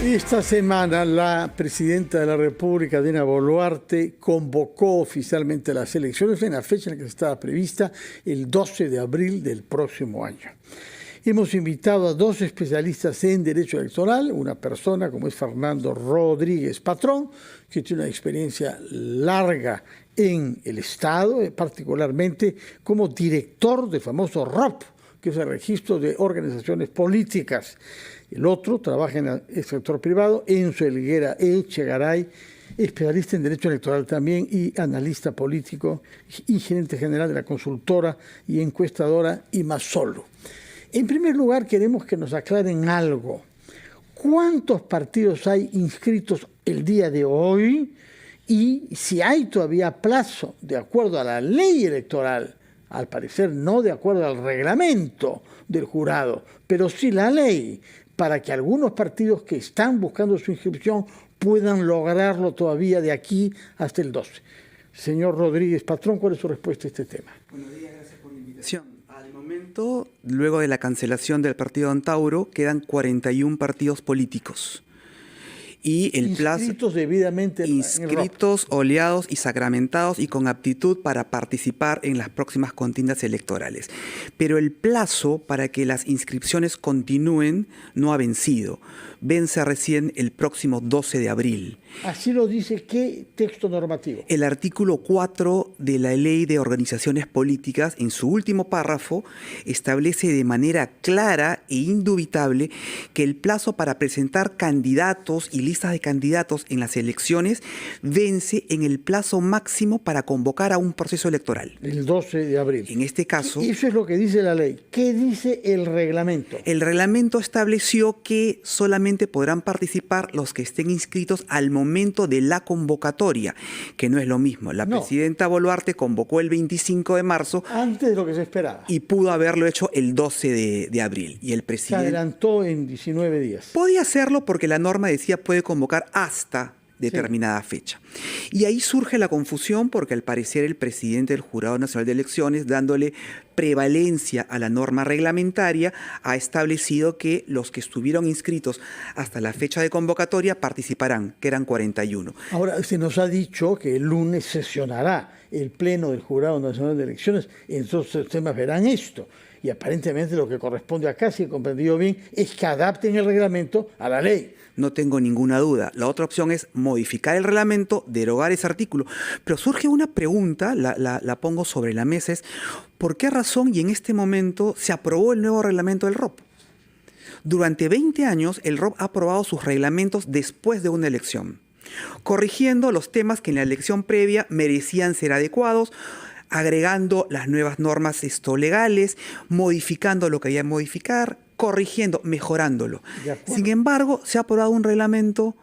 Esta semana la presidenta de la República, Dina Boluarte, convocó oficialmente las elecciones en la fecha en la que estaba prevista, el 12 de abril del próximo año. Hemos invitado a dos especialistas en derecho electoral, una persona como es Fernando Rodríguez Patrón, que tiene una experiencia larga en el Estado, particularmente como director del famoso ROP, que es el Registro de Organizaciones Políticas. El otro trabaja en el sector privado, Enzo Helguera Echegaray, especialista en derecho electoral también y analista político y gerente general de la consultora y encuestadora Imasolo. En primer lugar, queremos que nos aclaren algo. ¿Cuántos partidos hay inscritos el día de hoy? Y si hay todavía plazo, de acuerdo a la ley electoral, al parecer no de acuerdo al reglamento del jurado, pero sí la ley, para que algunos partidos que están buscando su inscripción puedan lograrlo todavía de aquí hasta el 12. Señor Rodríguez Patrón, ¿cuál es su respuesta a este tema? Buenos días, gracias por la invitación. Al momento, luego de la cancelación del partido Antauro, quedan 41 partidos políticos. Y el inscritos debidamente inscritos, oleados y sacramentados y con aptitud para participar en las próximas contiendas electorales. Pero el plazo para que las inscripciones continúen no ha vencido. Vence recién el próximo 12 de abril. Así lo dice, ¿qué texto normativo? El artículo 4 de la Ley de Organizaciones Políticas, en su último párrafo, establece de manera clara e indubitable que el plazo para presentar candidatos y listas de candidatos en las elecciones vence en el plazo máximo para convocar a un proceso electoral. El 12 de abril. En este caso... Eso es lo que dice la ley. ¿Qué dice el reglamento? El reglamento estableció que solamente podrán participar los que estén inscritos al momento de la convocatoria, que no es lo mismo. La presidenta Boluarte convocó el 25 de marzo. Antes de lo que se esperaba. Y pudo haberlo hecho el 12 de abril. Y el presidente... Se adelantó en 19 días. Podía hacerlo porque la norma decía puede convocar hasta determinada fecha. Y ahí surge la confusión porque al parecer el presidente del Jurado Nacional de Elecciones, dándole prevalencia a la norma reglamentaria, ha establecido que los que estuvieron inscritos hasta la fecha de convocatoria participarán, que eran 41. Ahora, se nos ha dicho que el lunes sesionará el Pleno del Jurado Nacional de Elecciones, entonces los temas verán esto. Y aparentemente lo que corresponde acá, si he comprendido bien, es que adapten el reglamento a la ley. No tengo ninguna duda. La otra opción es modificar el reglamento, derogar ese artículo. Pero surge una pregunta, la pongo sobre la mesa, es ¿por qué razón y en este momento se aprobó el nuevo reglamento del ROP? Durante 20 años el ROP ha aprobado sus reglamentos después de una elección, corrigiendo los temas que en la elección previa merecían ser adecuados, agregando las nuevas normas legales, modificando lo que había que modificar, corrigiendo, mejorándolo. Sin embargo, se ha aprobado un reglamento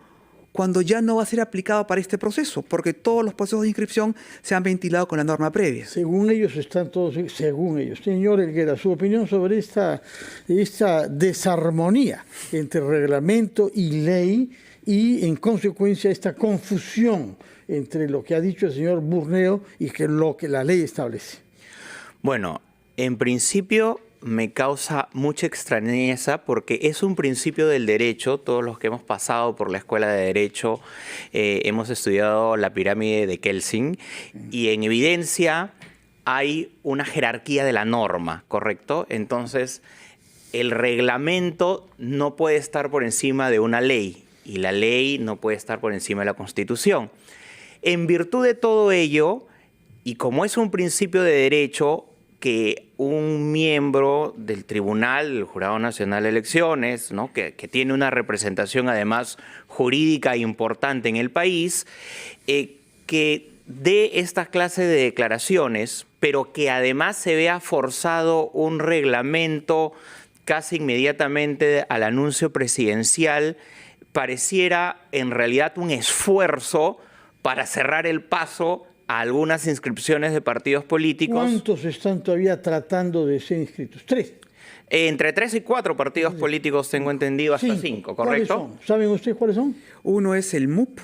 cuando ya no va a ser aplicado para este proceso, porque todos los procesos de inscripción se han ventilado con la norma previa. Según ellos están todos, según ellos. Señor Helguera, su opinión sobre esta desarmonía entre reglamento y ley y, en consecuencia, esta confusión entre lo que ha dicho el señor Burneo y lo que la ley establece. Bueno, en principio me causa mucha extrañeza porque es un principio del derecho. Todos los que hemos pasado por la escuela de derecho hemos estudiado la pirámide de Kelsen y en evidencia hay una jerarquía de la norma, ¿correcto? Entonces, el reglamento no puede estar por encima de una ley y la ley no puede estar por encima de la Constitución. En virtud de todo ello, y como es un principio de derecho que un miembro del Tribunal, del Jurado Nacional de Elecciones, ¿no? que tiene una representación además jurídica importante en el país, que dé esta clase de declaraciones, pero que además se vea forzado un reglamento casi inmediatamente al anuncio presidencial, pareciera en realidad un esfuerzo para cerrar el paso a algunas inscripciones de partidos políticos. ¿Cuántos están todavía tratando de ser inscritos? 3. Entre 3 y 4 partidos políticos, tengo entendido, hasta 5, ¿correcto? ¿Cuáles son? ¿Saben ustedes cuáles son? Uno es el MUP,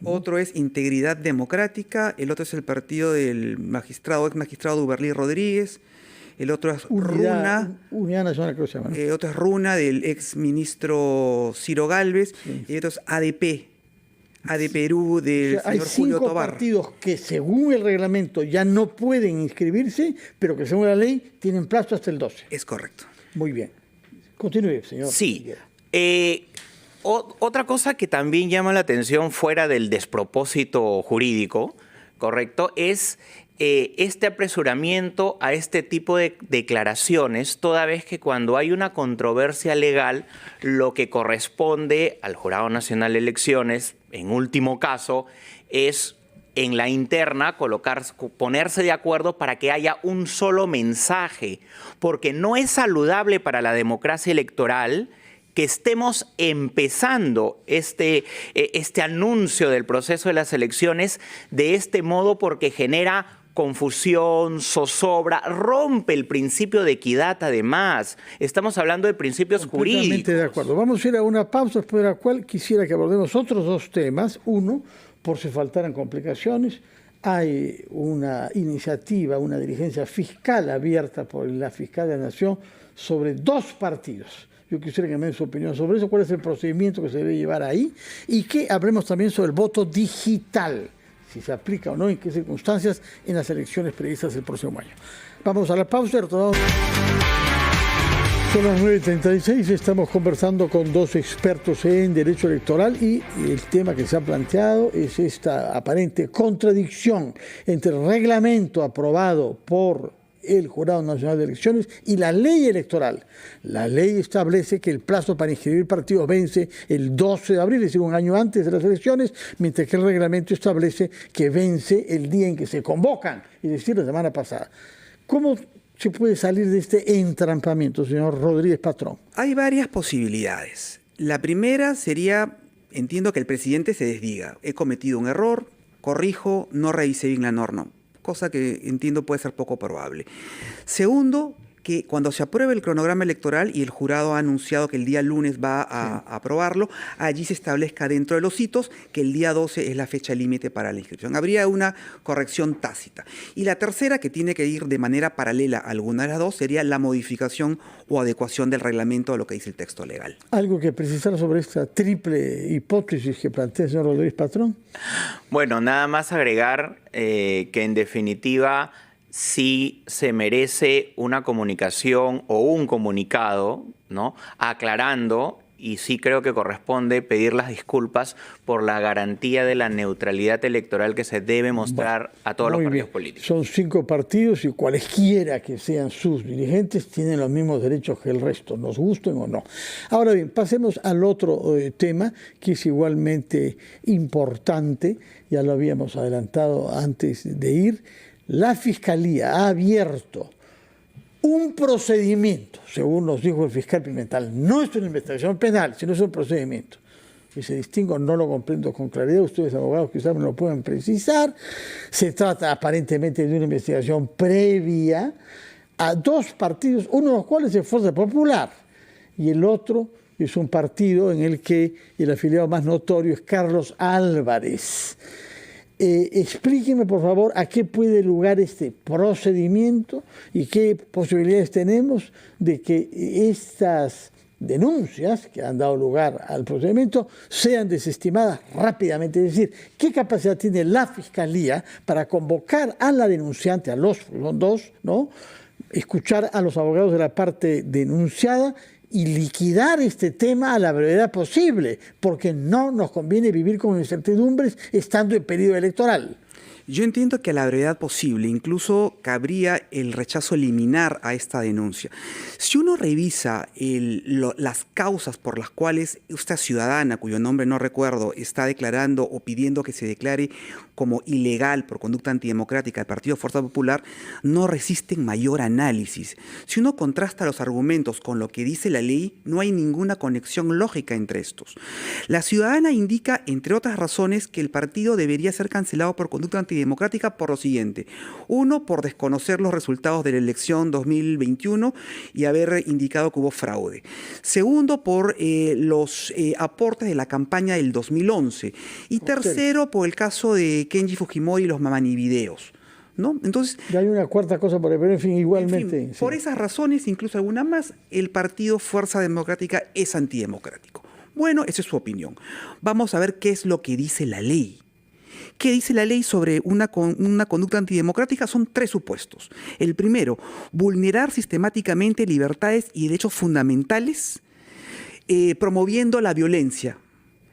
otro es Integridad Democrática, el otro es el partido del ex magistrado Duberlí Rodríguez, el otro es Runa. Unidad Nacional, creo que se llama, ¿no? Otro es Runa, del ex ministro Ciro Gálvez, Sí. y otro es ADP Perú, del O sea, hay señor Julio 5 Tobar. partidos que según el reglamento ya no pueden inscribirse, pero que según la ley tienen plazo hasta el 12. Es correcto. Muy bien. Continúe, señor. Sí. Otra cosa que también llama la atención fuera del despropósito jurídico, ¿correcto? Es este apresuramiento a este tipo de declaraciones, toda vez que cuando hay una controversia legal, lo que corresponde al Jurado Nacional de Elecciones, en último caso, es en la interna ponerse de acuerdo para que haya un solo mensaje, porque no es saludable para la democracia electoral que estemos empezando este anuncio del proceso de las elecciones de este modo, porque genera confusión, zozobra, rompe el principio de equidad además. Estamos hablando de principios jurídicos. Completamente de acuerdo. Vamos a ir a una pausa, después de la cual quisiera que abordemos otros 2 temas. Uno, por si faltaran complicaciones, hay una iniciativa, una diligencia fiscal abierta por la Fiscal de la Nación sobre 2 partidos. Yo quisiera que me den su opinión sobre eso, cuál es el procedimiento que se debe llevar ahí, y que hablemos también sobre el voto digital, si se aplica o no, en qué circunstancias en las elecciones previstas el próximo año. Vamos a la pausa y retomamos. Son las 9:36, estamos conversando con 2 expertos en derecho electoral y el tema que se ha planteado es esta aparente contradicción entre el reglamento aprobado por el Jurado Nacional de Elecciones y la ley electoral. La ley establece que el plazo para inscribir partidos vence el 12 de abril, es decir, un año antes de las elecciones, mientras que el reglamento establece que vence el día en que se convocan, es decir, la semana pasada. ¿Cómo se puede salir de este entrampamiento, señor Rodríguez Patrón? Hay varias posibilidades. La primera sería, entiendo que el presidente se desdiga. He cometido un error, corrijo, no revisé bien la norma. Cosa que entiendo puede ser poco probable. Segundo, que cuando se apruebe el cronograma electoral y el jurado ha anunciado que el día lunes va a aprobarlo, allí se establezca dentro de los hitos que el día 12 es la fecha límite para la inscripción. Habría una corrección tácita. Y la tercera, que tiene que ir de manera paralela a alguna de las 2, sería la modificación o adecuación del reglamento a lo que dice el texto legal. ¿Algo que precisar sobre esta triple hipótesis que plantea el señor Rodríguez Patrón? Bueno, nada más agregar que en definitiva sí se merece una comunicación o un comunicado, ¿no?, aclarando, y sí creo que corresponde pedir las disculpas por la garantía de la neutralidad electoral que se debe mostrar a todos los partidos políticos. Son 5 partidos y cualesquiera que sean sus dirigentes tienen los mismos derechos que el resto, nos gusten o no. Ahora bien, pasemos al otro tema que es igualmente importante, ya lo habíamos adelantado antes de ir. La Fiscalía ha abierto un procedimiento, según nos dijo el fiscal Pimentel. No es una investigación penal, sino es un procedimiento. Ese distingo no lo comprendo con claridad. Ustedes, abogados, quizás me lo pueden precisar. Se trata aparentemente de una investigación previa a 2 partidos, uno de los cuales es Fuerza Popular y el otro es un partido en el que el afiliado más notorio es Carlos Álvarez. Explíqueme, por favor, a qué puede lugar este procedimiento y qué posibilidades tenemos de que estas denuncias que han dado lugar al procedimiento sean desestimadas rápidamente. Es decir, ¿qué capacidad tiene la Fiscalía para convocar a la denunciante, a los 2, ¿no?, escuchar a los abogados de la parte denunciada y liquidar este tema a la brevedad posible, porque no nos conviene vivir con incertidumbres estando en periodo electoral? Yo entiendo que a la brevedad posible, incluso cabría el rechazo liminar a esta denuncia. Si uno revisa las causas por las cuales esta ciudadana, cuyo nombre no recuerdo, está declarando o pidiendo que se declare como ilegal por conducta antidemocrática el Partido Fuerza Popular, no resisten mayor análisis. Si uno contrasta los argumentos con lo que dice la ley, no hay ninguna conexión lógica entre estos. La ciudadana indica, entre otras razones, que el partido debería ser cancelado por conducta antidemocrática por lo siguiente. 1, por desconocer los resultados de la elección 2021 y haber indicado que hubo fraude. 2, por los aportes de la campaña del 2011. Y 3, por el caso de Kenji Fujimori y los mamanivideos. ¿no? Entonces, y hay una cuarta cosa por ahí, pero en fin, igualmente. en fin, por esas razones, incluso alguna más, el partido Fuerza Democrática es antidemocrático. Bueno, esa es su opinión. Vamos a ver qué es lo que dice la ley. ¿Qué dice la ley sobre una conducta antidemocrática? Son 3 supuestos. El primero, vulnerar sistemáticamente libertades y derechos fundamentales, promoviendo la violencia.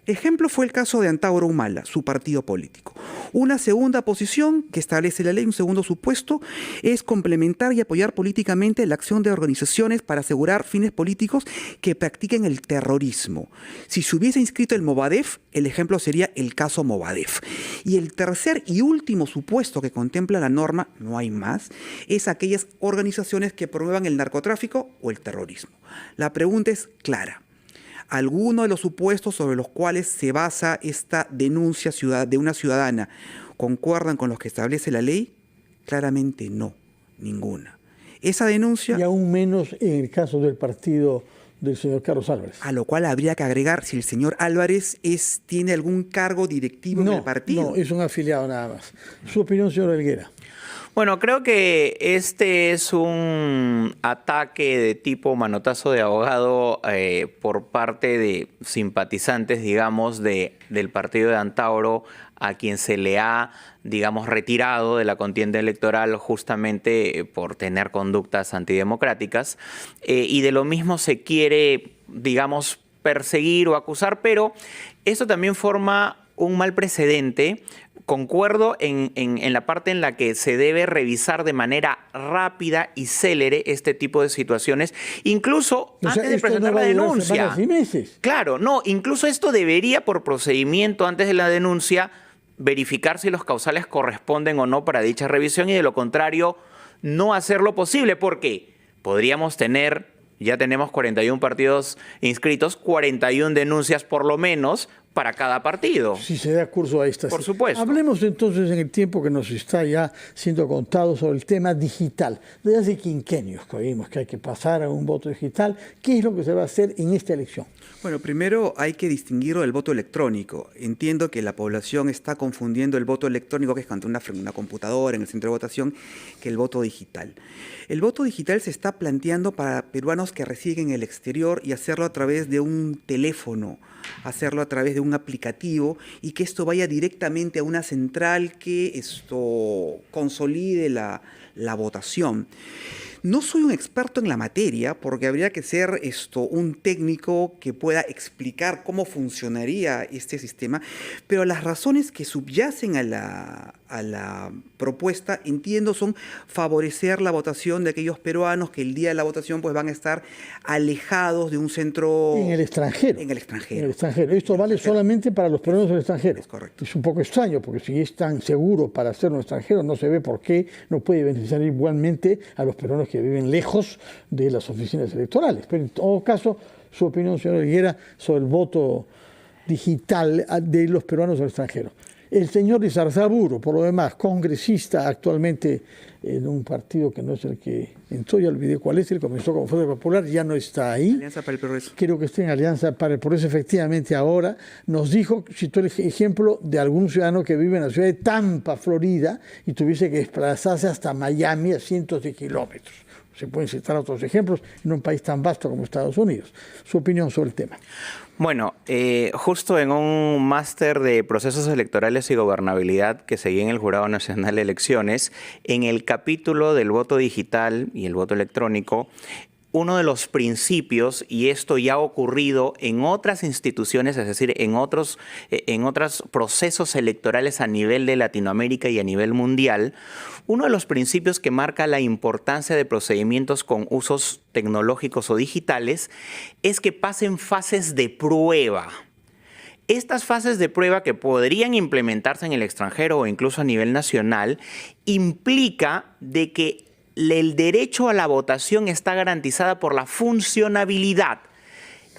Ejemplo fue el caso de Antauro Humala, su partido político. Una segunda posición que establece la ley, un segundo supuesto, es complementar y apoyar políticamente la acción de organizaciones para asegurar fines políticos que practiquen el terrorismo. Si se hubiese inscrito el Movadef, el ejemplo sería el caso Movadef. Y el tercer y último supuesto que contempla la norma, no hay más, es aquellas organizaciones que promuevan el narcotráfico o el terrorismo. La pregunta es clara. ¿Alguno de los supuestos sobre los cuales se basa esta denuncia de una ciudadana concuerdan con los que establece la ley? Claramente no, ninguna. Esa denuncia... Y aún menos en el caso del partido del señor Carlos Álvarez. A lo cual habría que agregar si el señor Álvarez tiene algún cargo directivo en el partido. No, es un afiliado nada más. Su opinión, señor Helguera. Bueno, creo que este es un ataque de tipo manotazo de abogado por parte de simpatizantes, digamos, del partido de Antauro, a quien se le ha, digamos, retirado de la contienda electoral justamente por tener conductas antidemocráticas. Y de lo mismo se quiere, digamos, perseguir o acusar, pero esto también forma un mal precedente. Concuerdo en la parte en la que se debe revisar de manera rápida y célere este tipo de situaciones, incluso antes de presentar la denuncia. Y meses. Claro, no, incluso esto debería, por procedimiento antes de la denuncia, verificar si los causales corresponden o no para dicha revisión y de lo contrario, no hacerlo posible, porque podríamos tener, ya tenemos 41 partidos inscritos, 41 denuncias por lo menos para cada partido. Si se da curso a estas. Por supuesto. Hablemos entonces en el tiempo que nos está ya siendo contado sobre el tema digital. Desde hace quinquenios que oímos que hay que pasar a un voto digital. ¿Qué es lo que se va a hacer en esta elección? Bueno, primero hay que distinguirlo del voto electrónico. Entiendo que la población está confundiendo el voto electrónico, que es ante una computadora en el centro de votación, que el voto digital. El voto digital se está planteando para peruanos que residen en el exterior y hacerlo a través de un teléfono, hacerlo a través de un aplicativo y que esto vaya directamente a una central que esto consolide la votación. No soy un experto en la materia porque habría que ser un técnico que pueda explicar cómo funcionaría este sistema, pero las razones que subyacen a la propuesta, entiendo, son favorecer la votación de aquellos peruanos que el día de la votación pues van a estar alejados de un centro... En el extranjero. En el extranjero. En el extranjero. Esto vale solamente para los peruanos del extranjero. Es correcto. Es un poco extraño porque si es tan seguro para hacerlo en extranjero, no se ve por qué no puede beneficiar igualmente a los peruanos que viven lejos de las oficinas electorales. Pero en todo caso, su opinión, señor Helguera, sobre el voto digital de los peruanos del extranjero. El señor Izarzaburu, por lo demás, congresista actualmente en un partido que no es el que entró, ya olvidé cuál es, él comenzó como Fuerza Popular, ya no está ahí. Alianza para el Progreso. Creo que está en Alianza para el Progreso, efectivamente ahora. Nos dijo, citó el ejemplo de algún ciudadano que vive en la ciudad de Tampa, Florida, y tuviese que desplazarse hasta Miami a cientos de kilómetros. Se pueden citar otros ejemplos en un país tan vasto como Estados Unidos. Su opinión sobre el tema. Bueno, justo en un máster de procesos electorales y gobernabilidad que seguí en el Jurado Nacional de Elecciones, en el capítulo del voto digital y el voto electrónico, uno de los principios, y esto ya ha ocurrido en otras instituciones, es decir, en otros procesos electorales a nivel de Latinoamérica y a nivel mundial, uno de los principios que marca la importancia de procedimientos con usos tecnológicos o digitales es que pasen fases de prueba. Estas fases de prueba que podrían implementarse en el extranjero o incluso a nivel nacional implica de que el derecho a la votación está garantizada por la funcionabilidad.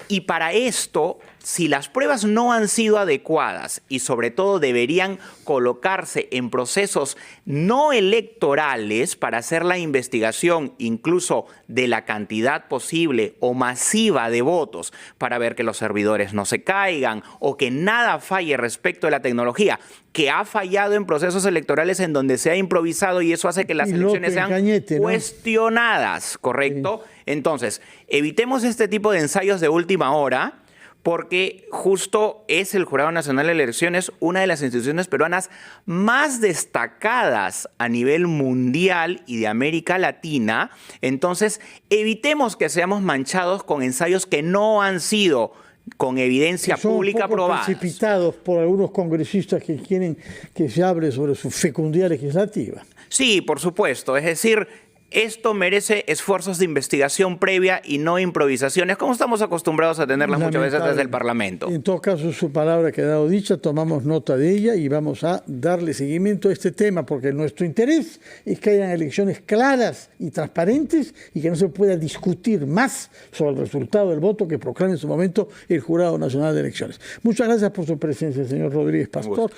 Y para esto si las pruebas no han sido adecuadas y sobre todo deberían colocarse en procesos no electorales para hacer la investigación incluso de la cantidad posible o masiva de votos para ver que los servidores no se caigan o que nada falle respecto de la tecnología, que ha fallado en procesos electorales en donde se ha improvisado y eso hace que las elecciones sean cuestionadas, ¿correcto? Sí. Entonces, evitemos este tipo de ensayos de última hora, porque justo es el Jurado Nacional de Elecciones una de las instituciones peruanas más destacadas a nivel mundial y de América Latina. Entonces, evitemos que seamos manchados con ensayos que no han sido con evidencia pública probados. Precipitados por algunos congresistas que quieren que se hable sobre su fecundidad legislativa. Sí, por supuesto. Es decir, esto merece esfuerzos de investigación previa y no improvisaciones, como estamos acostumbrados a tenerlas muchas veces desde el Parlamento. En todo caso, su palabra ha quedado dicha, tomamos nota de ella y vamos a darle seguimiento a este tema, porque nuestro interés es que hayan elecciones claras y transparentes y que no se pueda discutir más sobre el resultado del voto que proclame en su momento el Jurado Nacional de Elecciones. Muchas gracias por su presencia, señor Rodríguez Pastor.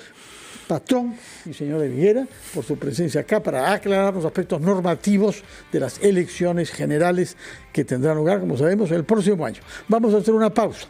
Patrón y señora Higuera, por su presencia acá para aclarar los aspectos normativos de las elecciones generales que tendrán lugar, como sabemos, el próximo año. Vamos a hacer una pausa.